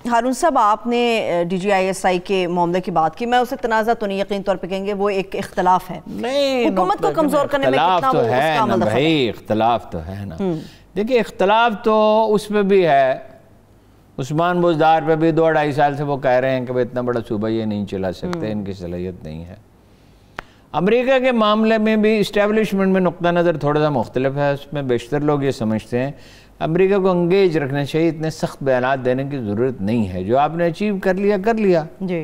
ہارون صاحب آپ نے D G I S I کے معاملے کی بات کی، میں اسے تنازع تو نہیں یقین طور پہ کہیں گے، وہ ایک اختلاف ہے، حکومت کو کمزور کرنے میں کتنا وہ اس کا عمل دخل ہے؟ اختلاف تو ہے نا، دیکھیں اختلاف تو اس پہ بھی ہے، عثمان بزدار پہ بھی 2-2.5 سال سے وہ کہہ رہے ہیں کہ اتنا بڑا صوبہ یہ نہیں چلا سکتے، ان کی صلاحیت نہیں ہے۔ امریکہ کے معاملے میں بھی اسٹیبلشمنٹ میں نقطہ نظر تھوڑا سا مختلف ہے، اس میں بیشتر لوگ یہ سمجھتے ہیں امریکہ کو انگیج رکھنا چاہیے، اتنے سخت بیانات دینے کی ضرورت نہیں ہے، جو آپ نے اچیو کر لیا جی،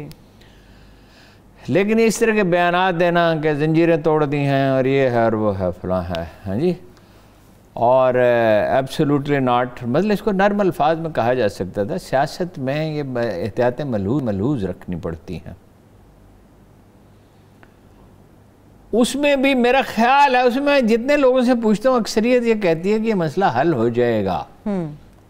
لیکن اس طرح کے بیانات دینا کہ زنجیریں توڑ دی ہیں اور یہ ہے اور وہ ہے فلاں ہے، ہاں جی، اور ایبسولوٹلی ناٹ، مطلب اس کو نرم الفاظ میں کہا جا سکتا تھا، سیاست میں یہ احتیاطیں ملحوظ رکھنی پڑتی ہیں۔ اس میں بھی میرا خیال ہے، اس میں جتنے لوگوں سے پوچھتا ہوں اکثریت یہ کہتی ہے کہ یہ مسئلہ حل ہو جائے گا۔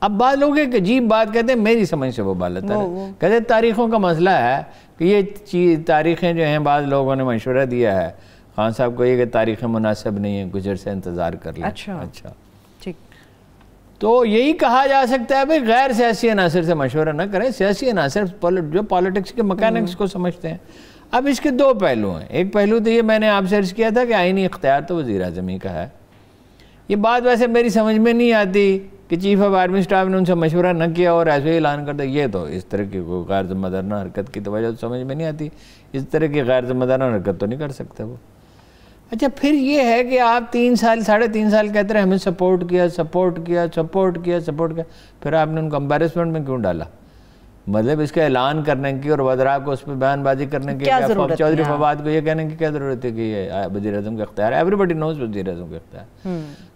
اب بعض لوگ ایک عجیب بات کہتے ہیں، میری سمجھ سے وہ بالت ہے، کہتے ہیں تاریخوں کا مسئلہ ہے کہ یہ تاریخیں جو ہیں بعض لوگوں نے مشورہ دیا ہے خان صاحب کو یہ کہ تاریخیں مناسب نہیں ہیں، کچھ عرصے انتظار کر لیں۔ اچھا ٹھیک، تو یہی کہا جا سکتا ہے بھئی غیر سیاسی عناصر سے مشورہ نہ کریں، سیاسی عناصر جو پالیٹکس کے مکینکس کو سمجھتے ہیں۔ اب اس کے 2 پہلو ہیں، ایک پہلو تو یہ میں نے آپ سے عرض کیا تھا کہ آئینی اختیار تو وزیر اعظم کا ہے، یہ بات ویسے میری سمجھ میں نہیں آتی کہ چیف آف آرمی اسٹاف نے ان سے مشورہ نہ کیا اور ایسے ہی اعلان کر دیا، یہ تو اس طرح کی کوئی غیر ذمہ دارانہ حرکت کی توجہ سمجھ میں نہیں آتی، اس طرح کی غیر ذمہ دارانہ حرکت تو نہیں کر سکتے وہ۔ اچھا پھر یہ ہے کہ آپ 3 سال 3.5 سال کہتے رہے ہمیں سپورٹ کیا، پھر آپ نے ان کو امبیرسمنٹ میں کیوں ڈالا؟ مطلب اس کا اعلان کرنے کی اور وزراء کو اس پہ بیان بازی کرنے کی، چودھری فواد کو یہ کہنے کی کیا ضرورت ہے کہ یہ وزیر اعظم کا اختیار ہے؟ ایوریبڈی نوز وزیر اعظم کا اختیار،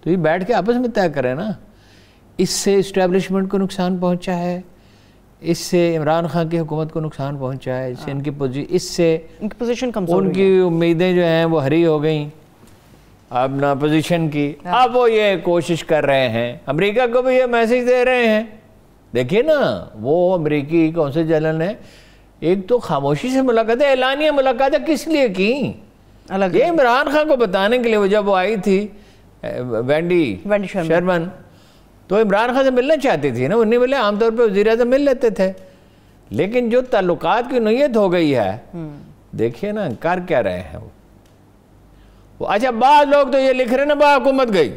تو یہ بیٹھ کے آپس میں طے کریں نا۔ اس سے اسٹیبلشمنٹ کو نقصان پہنچا ہے، اس سے عمران خان کی حکومت کو نقصان پہنچا ہے، اس سے ان کی پوزیشن کمزور، ان کی امیدیں جو ہیں وہ ہری ہو گئیں اپنا پوزیشن کی۔ اب وہ یہ کوشش کر رہے ہیں، امریکہ کو بھی یہ میسیج دے رہے ہیں، دیکھیں نا وہ امریکی قونصل جنرل نے ایک تو خاموشی سے ملاقاتیں، اعلانیہ ملاقاتیں کس لیے کی؟ یہ عمران خان کو بتانے کے لیے، وہ جب وہ آئی تھی وینڈی شرمن تو عمران خان سے ملنا چاہتی تھی نا، وہ نہیں ملے، عام طور پہ وزیر اعظم مل لیتے تھے، لیکن جو تعلقات کی نوعیت ہو گئی ہے دیکھیے نا کر کیا رہے ہیں وہ۔ اچھا بعض لوگ تو یہ لکھ رہے ہیں نا حکومت گئی،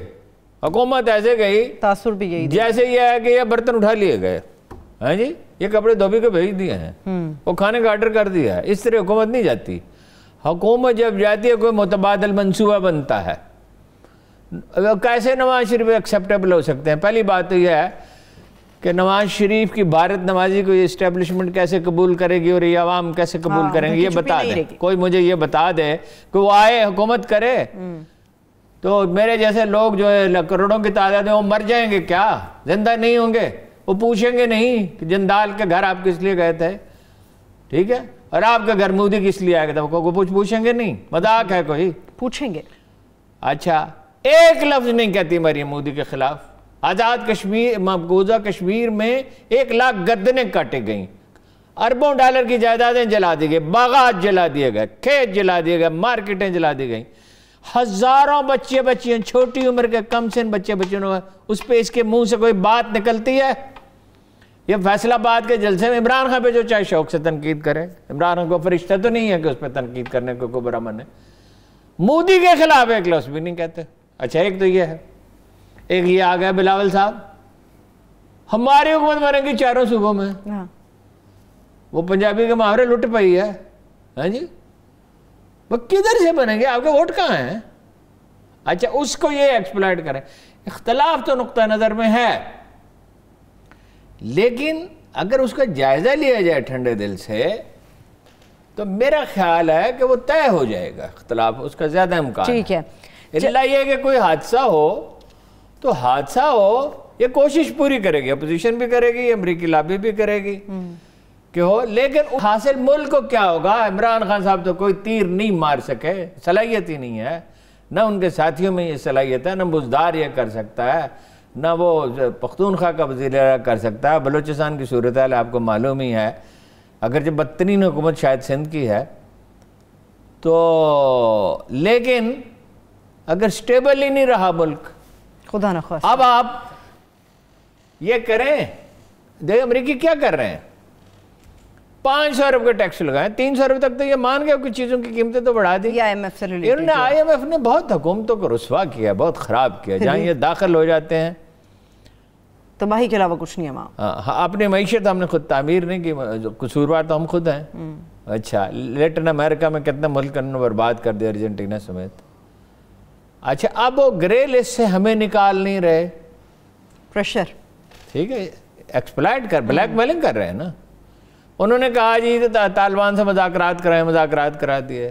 حکومت ایسے گئی، تاثر بھی یہی جیسے یہ ہے کہ یہ برتن اٹھا لیے گئے، ہاں جی یہ کپڑے دھوبی کو بھیج دیے ہیں، وہ کھانے کا آرڈر کر دیا ہے، اس طرح حکومت نہیں جاتی۔ حکومت جب جاتی ہے کوئی متبادل منصوبہ بنتا ہے، کیسے نواز شریف ایکسیپٹیبل ہو سکتے ہیں؟ پہلی بات تو یہ ہے کہ نواز شریف کی بھارت نوازی کو یہ اسٹیبلشمنٹ کیسے قبول کرے گی اور یہ عوام کیسے قبول کریں گے، یہ بتا دیں، کوئی مجھے یہ بتا دے کہ وہ آئے حکومت کرے تو میرے جیسے لوگ جو ہے کروڑوں کی تعداد میں وہ مر جائیں گے کیا؟ زندہ نہیں ہوں گے؟ وہ پوچھیں گے نہیں کہ جندال کے گھر آپ کس لیے گئے تھے، ٹھیک ہے، اور آپ کا گھر مودی کس لیے آئے تھے، وہ پوچھیں گے نہیں؟ مذاق ہے کوئی؟ پوچھیں گے۔ اچھا ایک لفظ نہیں کہتی مریم مودی کے خلاف، آزاد کشمیر مقبوضہ کشمیر میں 1 لاکھ گردنیں کاٹے گئیں، اربوں ڈالر کی جائیدادیں جلا دی گئی، باغات جلا دیے گئے، کھیت جلا دیے گئے، مارکیٹیں جلا دی گئیں، ہزاروں بچے بچیاں چھوٹی عمر کے کم سن بچے بچوں اس پہ اس کے منہ سے کوئی بات نکلتی ہے؟ یہ فیصلہ آباد کے جلسے میں عمران خان پہ جو چاہے شوق سے تنقید کرے، عمران خان کو فرشتہ تو نہیں ہے کہ اس پہ تنقید کرنے کو کوئی برا من ہے، مودی کے خلاف 1 لفظ بھی نہیں کہتے۔ اچھا ایک تو یہ ہے، ایک یہ آ گیا بلاول صاحب، ہماری حکومت بنے گی 4 صوبوں میں، وہ پنجابی کے محاورے لٹ پئی ہے، ہاں جی وہ کدھر سے بنیں گے؟ آپ کے ووٹ کہاں ہیں؟ اچھا اس کو یہ ایکسپلائٹ کریں۔ اختلاف تو نقطہ نظر میں ہے، لیکن اگر اس کا جائزہ لیا جائے ٹھنڈے دل سے تو میرا خیال ہے کہ وہ طے ہو جائے گا اختلاف، اس کا زیادہ امکان ہے۔ ٹھیک ہے، اللہ یہ کہ کوئی حادثہ ہو تو حادثہ ہو، یہ کوشش پوری کرے گی، اپوزیشن بھی کرے گی، امریکی لابی بھی کرے گی کہ ہو، لیکن حاصل ملک کو کیا ہوگا؟ عمران خان صاحب تو کوئی تیر نہیں مار سکے، صلاحیت ہی نہیں ہے، نہ ان کے ساتھیوں میں یہ صلاحیت ہے، نہ بزدار یہ کر سکتا ہے، نہ وہ پختونخوا کا وزیر اعلیٰ کر سکتا ہے۔ بلوچستان کی صورتحال آپ کو معلوم ہی ہے، اگرچہ بدترین حکومت شاید سندھ کی ہے تو، لیکن اگر سٹیبل ہی نہیں رہا ملک، خدا نخواستہ، اب آپ یہ کریں، دیکھ امریکی کیا کر رہے ہیں، 500 ارب کا ٹیکس لگائیں, 300 ارب تک تو یہ مان گئے کہ چیزوں کی قیمتیں تو بڑھا دی. انہوں نے IMF نے بہت حکومتوں کو رسوا کیا, بہت خراب کیا. جہاں یہ داخل ہو جاتے ہیں تباہی کے علاوہ کچھ نہیں. اپنی معیشت ہم نے خود تعمیر نہیں کی, قصوروار تو ہم خود ہیں. اچھا, لیٹن امریکہ میں کتنے ملک انہوں نے برباد کر دیا, ارجنٹینا سمیت. اچھا, اب وہ گرے لسٹ سے ہمیں نکال نہیں رہے, پریشر, ٹھیک ہے, ایکسپلائٹ کر, بلیک میلنگ کر رہے ہیں نا. انہوں نے کہا جی طالبان سے مذاکرات کرائیں, مذاکرات کرا دیے.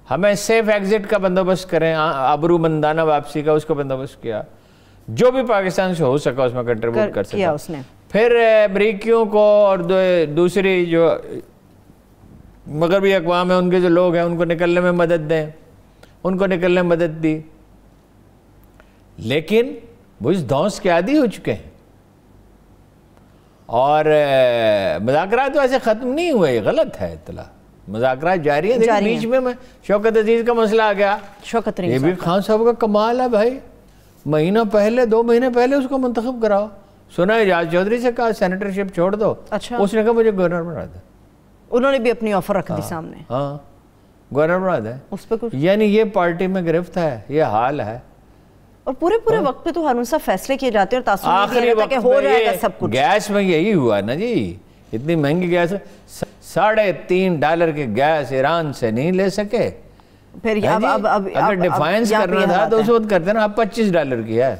ہمیں سیف ایگزٹ کا بندوبست کریں, ابرو مندانہ واپسی کا, اس کا بندوبست کیا. جو بھی پاکستان سے ہو سکا اس میں کنٹریبیوٹ کر سکا اس نے. پھر امریکیوں کو اور دوسری جو مغربی اقوام ہیں ان کے جو لوگ ہیں ان کو نکلنے میں مدد دیں, ان کو نکلنے میں مدد دی. لیکن وہ اس دھونس کے عادی ہو چکے ہیں. اور مذاکرات ویسے ختم نہیں ہوئے, یہ غلط ہے اطلاع, مذاکرات جاری ہیں. دیکھیں بیچ میں شوکت عزیز کا مسئلہ آ گیا. یہ بھی خان صاحب کا کمال ہے بھائی, مہینہ پہلے 2 مہینے پہلے اس کو منتخب کراؤ. سنا اعجاز چودھری سے کہا سینیٹرشپ چھوڑ دو, اس نے کہا مجھے گورنر بنا دے. انہوں نے بھی اپنی آفر رکھ دی سامنے, ہاں گورنر بنا دے اس پہ کچھ. یعنی یہ پارٹی میں گرفت ہے, یہ حال ہے. اور پورے وقت پہ تو ہارون صاحب فیصلے کیے جاتے ہیں اور تاثر آخری وقت ہو جائے گا سب کچھ. گیس میں یہی ہوا نا جی, اتنی مہنگی گیس, $3.5 کی گیس ایران سے نہیں لے سکے. پھر اگر ڈیفائنس کرنا تھا تو اس وقت کرتے نا, اب $25 کی ہے.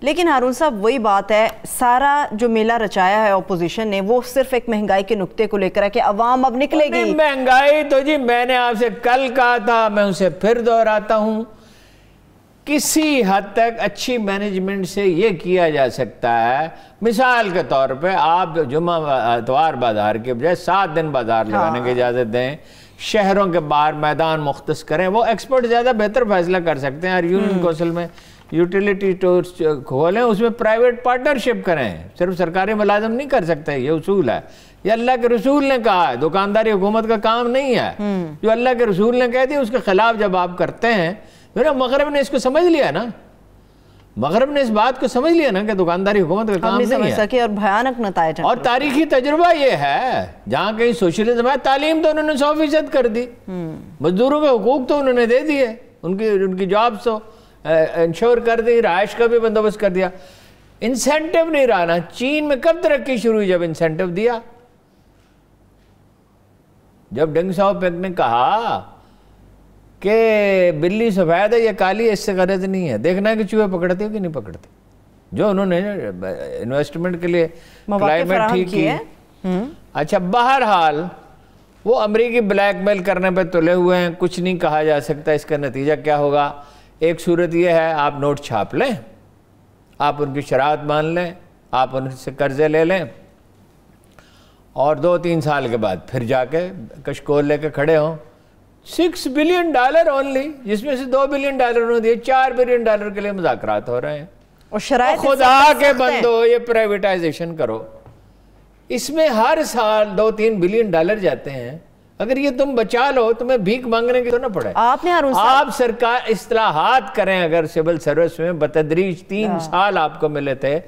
لیکن ہارون صاحب وہی بات ہے, سارا جو میلہ رچایا ہے اپوزیشن نے وہ صرف ایک مہنگائی کے نقطے کو لے کر ہے کہ عوام اب نکلے گی. مہنگائی تو جی میں نے آپ سے کل کہا تھا, میں اسے پھر دہراتا ہوں, کسی حد تک اچھی مینجمنٹ سے یہ کیا جا سکتا ہے. مثال کے طور پہ آپ جمعہ اتوار بازار کے بجائے 7 دن بازار لگانے کی اجازت دیں, شہروں کے باہر میدان مختص کریں. وہ ایکسپرٹ زیادہ بہتر فیصلہ کر سکتے ہیں. اور یونین کونسل میں یوٹیلیٹی اسٹورز کھولیں, اس میں پرائیویٹ پارٹنرشپ کریں, صرف سرکاری ملازم نہیں کر سکتے. یہ اصول ہے, یہ اللہ کے رسول نے کہا ہے, دکانداری حکومت کا کام نہیں ہے. جو اللہ کے رسول نے کہہ دیا اس کے خلاف جب آپ کرتے ہیں, مغرب نے اس کو سمجھ لیا نا, مغرب نے اس بات کو سمجھ لیا نا کہ دکانداری حکومت کا کام نہیں ہے. اور بھیانک نتائج ہیں. اور تاریخی تجربہ یہ ہے, جہاں کہیں سوشلزم ہے, تعلیم تو انہوں نے 100% کر دی, مزدوروں کے حقوق تو انہوں نے دے دیے, ان کی جابز تو انشور کر دی, رہائش کا بھی بندوبست کر دیا. انسینٹیو نہیں رہا نا. چین میں کب ترقی شروع ہوئی؟ جب انسینٹیو دیا. جب ڈنگ ساؤ پینگ نے کہا کہ بلی سفید ہے یا کالی, اس سے غرض نہیں ہے, دیکھنا ہے کہ چوہے پکڑتے ہو کہ نہیں پکڑتے. جو انہوں نے انویسٹمنٹ کے لیے کلائمیٹ ٹھیک کی. اچھا, بہرحال وہ امریکی بلیک میل کرنے پہ تلے ہوئے ہیں, کچھ نہیں کہا جا سکتا. اس کا نتیجہ کیا ہوگا؟ ایک صورت یہ ہے, آپ نوٹ چھاپ لیں, آپ ان کی شرائط مان لیں, آپ ان سے قرضے لے لیں, اور 2-3 سال کے بعد پھر جا کے کشکول لے کے کھڑے ہوں. $6 بلین اونلی, جس میں سے $2 بلین انہوں نے دیے, $4 بلین کے لیے مذاکرات ہو رہے ہیں. اور شرائط خدا کے بندو, یہ پرائیویٹائزیشن کرو, اس میں ہر سال $2-3 بلین جاتے ہیں. اگر یہ تم بچا لو, تمہیں بھیک مانگنے کی تو نہ پڑے. آپ سرکار اصلاحات کریں, اگر سول سروس میں بتدریج 3 سال آپ کو ملے تھے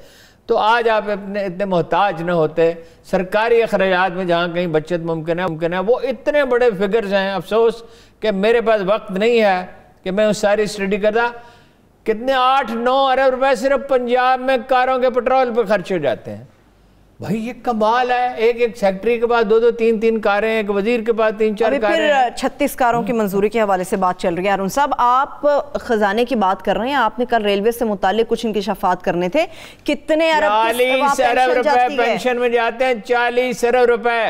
تو آج آپ اتنے محتاج نہ ہوتے. سرکاری اخراجات میں جہاں کہیں بچت ممکن ہے, وہ اتنے بڑے فگرز ہیں. افسوس کہ میرے پاس وقت نہیں ہے کہ میں اس ساری اسٹڈی کرتا. کتنے 8-9 ارب روپے صرف پنجاب میں کاروں کے پٹرول پہ خرچ ہو جاتے ہیں. بھائی یہ کمال ہے, ایک سیکٹری کے پاس 2-2, 3-3 کاریں, ایک وزیر کے پاس 3-4 کاریں. پھر 36 کاروں کی منظوری کے حوالے سے بات چل رہی ہے. ہارون صاحب, آپ خزانے کی بات کر رہے ہیں, آپ نے کل ریلوے سے متعلق کچھ انکشافات کرنے تھے. کتنے 40 ارب روپے پینشن میں جاتے ہیں, 40 ارب روپے.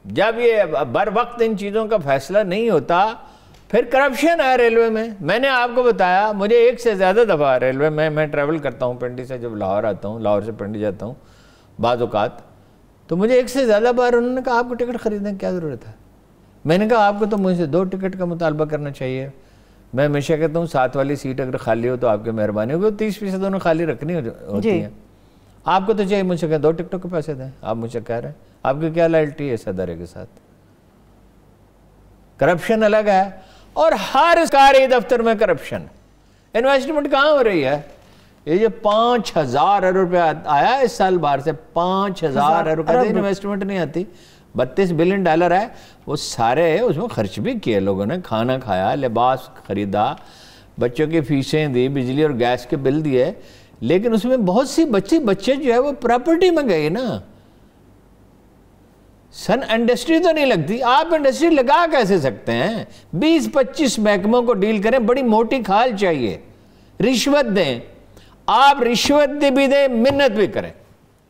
جب یہ بر وقت ان چیزوں کا فیصلہ نہیں ہوتا, پھر کرپشن ہے ریلوے میں. میں نے آپ کو بتایا, مجھے 1 سے زیادہ دفعہ ریلوے میں ٹریول کرتا ہوں پنڈی سے, جب لاہور آتا ہوں, لاہور سے پنڈی جاتا ہوں بعض اوقات, تو مجھے 1 سے زیادہ بار انہوں نے کہا آپ کو ٹکٹ خریدنے کی کیا ضرورت ہے. میں نے کہا آپ کو تو مجھ سے 2 ٹکٹ کا مطالبہ کرنا چاہیے. میں ہمیشہ کہتا ہوں 7 والی سیٹ اگر خالی ہو تو آپ کی مہربانی ہوگی, 30% انہوں نے خالی رکھنی ہوتی ہیں. آپ کو تو چاہیے مجھ سے کہ 2 ٹکٹوں کے پیسے دیں. آپ مجھ سے کہہ رہے ہیں, آپ کی کیا لائلٹی ہے اس ادارے کے ساتھ؟ کرپشن الگ ہے, اور ہر سرکاری دفتر میں کرپشن. انویسٹمنٹ کہاں ہو رہی ہے؟ یہ جو 5,000 ارب روپے آیا اس سال باہر سے، 5,000 ارب روپے انویسٹمنٹ نہیں آتی، 32 بلین ڈالر ہے، وہ سارے اس میں خرچ بھی کیے لوگوں نے، کھانا کھایا، لباس خریدا، بچوں کی فیسیں دی، بجلی اور گیس کے بل دیے، لیکن اس میں بہت سی بچے جو ہے وہ پراپرٹی میں گئے نا۔ سن انڈسٹری تو نہیں لگتی، آپ انڈسٹری لگا کیسے سکتے ہیں؟ 20-25 محکموں کو ڈیل کریں، بڑی موٹی کھال چاہیے، رشوت دیں، آپ رشوت بھی دیں، منت بھی کریں،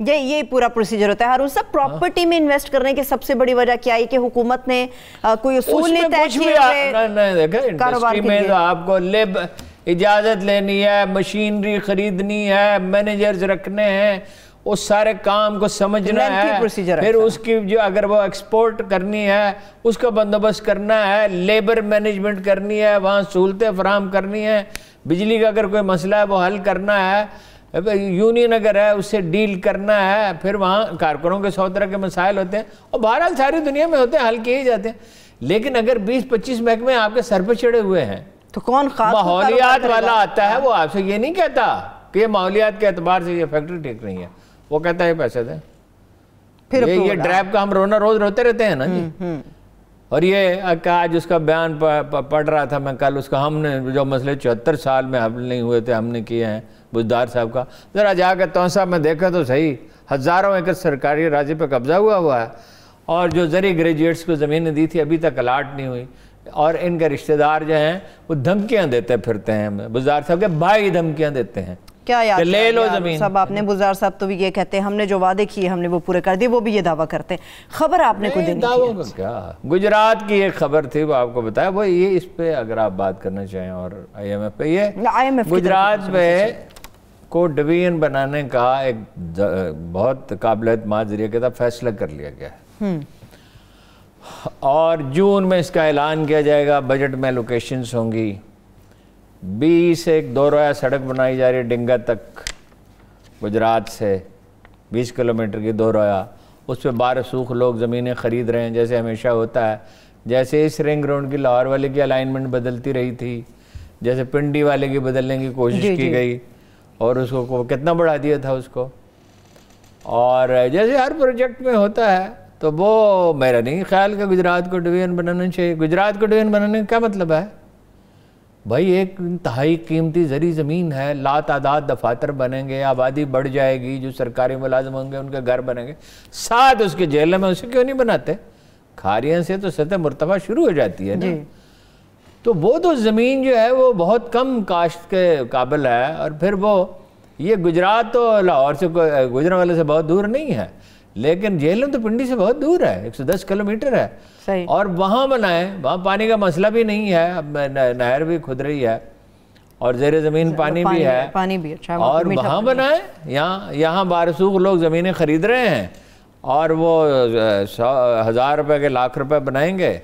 یہ پورا پروسیجر ہوتا ہے۔ ہارون صاحب، پراپرٹی میں انویسٹ کرنے کی سب سے بڑی وجہ کیا ہے کہ حکومت نے کوئی اصول نہیں طے کیے ہوئے؟ دیکھیں انڈسٹری میں تو آپ کو اجازت لینی ہے، مشینری خریدنی ہے، مینیجرز رکھنے ہیں، اس سارے کام کو سمجھنا ہے، پھر اس کی جو اگر وہ ایکسپورٹ کرنی ہے اس کا بندوبست کرنا ہے، لیبر مینجمنٹ کرنی ہے، وہاں سہولتیں فراہم کرنی ہے، بجلی کا اگر کوئی مسئلہ ہے وہ حل کرنا ہے، یونین اگر ہے اس سے ڈیل کرنا ہے، پھر وہاں کارکنوں کے 100 طرح کے مسائل ہوتے ہیں، اور بہرحال ساری دنیا میں ہوتے ہیں، حل کیے جاتے ہیں۔ لیکن اگر 20-25 محکمے آپ کے سر پہ چڑھے ہوئے ہیں تو کون خاص ماحولیات والا آتا ہے، وہ آپ سے یہ نہیں کہتا کہ یہ ماحولیات کے اعتبار سے یہ فیکٹری ٹھیک نہیں ہے، وہ کہتا ہے پیسے دیں، یہ ڈرائیو کا ہم رونا روز روتے رہتے ہیں نا جی۔ اور یہ آج اس کا بیان پڑھ رہا تھا میں کل، اس کا ہم نے جو مسئلے 74 سال میں حل نہیں ہوئے تھے ہم نے کیے ہیں، بزدار صاحب کا، ذرا جا کے توسا میں دیکھا تو صحیح، ہزاروں ایکڑ سرکاری اراضی پہ قبضہ ہوا ہے، اور جو زرعی گریجویٹس کو زمینیں دی تھی ابھی تک الاٹ نہیں ہوئی، اور ان کے رشتہ دار جو ہیں وہ دھمکیاں دیتے پھرتے ہیں، بزدار صاحب کے بھائی دھمکیاں دیتے ہیں، کیا یاد لے لو زمین۔ صاحب آپ نے بزدار صاحب تو بھی یہ کہتے ہیں ہم نے جو وعدے کیے ہم نے وہ پورے کر دیے، وہ بھی یہ دعویٰ کرتے ہیں۔ خبر آپ نے کوئی دینی دعووں کا کیا، گجرات کی ایک خبر تھی وہ آپ کو بتایا، وہ یہ اس پہ اگر آپ بات کرنا چاہیں، اور آئی ایم ایف پہ، یہ گجرات میں کو ڈویژن بنانے کا ایک بہت قابل اعتماد ذریعہ کے ساتھ فیصلہ کر لیا گیا ہے، اور جون میں اس کا اعلان کیا جائے گا، بجٹ میں لوکیشنز ہوں گی، 20 ایک دو رویہ سڑک بنائی جا رہی ہے ڈنگا تک، گجرات سے 20 کلومیٹر کی دو رویہ، اس پہ بارسوخ لوگ زمینیں خرید رہے ہیں، جیسے ہمیشہ ہوتا ہے، جیسے اس رنگ روڈ کی لاہور والے کی الائنمنٹ بدلتی رہی تھی، جیسے پنڈی والے کی بدلنے کی کوشش کی گئی، اور اس کو کتنا بڑھا دیا تھا اس کو، اور جیسے ہر پروجیکٹ میں ہوتا ہے، تو وہ میرا نہیں خیال کہ گجرات کو ڈویژن بنانا چاہیے۔ گجرات کو ڈویژن بنانے کا کیا مطلب ہے؟ بھائی ایک انتہائی قیمتی زرعی زمین ہے، لا تعداد دفاتر بنیں گے، آبادی بڑھ جائے گی، جو سرکاری ملازم ہوں گے ان کے گھر بنیں گے، ساتھ اس کے جیل میں اسے کیوں نہیں بناتے؟ کھاریاں سے تو سطح مرتفع شروع ہو جاتی ہے نا، تو وہ تو زمین جو ہے وہ بہت کم کاشت کے قابل ہے، اور پھر وہ یہ گجرات تو لاہور سے گجران والے سے بہت دور نہیں ہے، لیکن جہلم تو پنڈی سے بہت دور ہے، 110 کلومیٹر ہے، اور وہاں بنائیں، وہاں پانی کا مسئلہ بھی نہیں ہے، اب نہر بھی کھد رہی ہے، اور زیر زمین پانی بھی ہے، اور وہاں بنائیں، یہاں بارسوخ لوگ زمینیں خرید رہے ہیں، اور وہ 1,000 روپے کے لاکھ روپے بنائیں گے،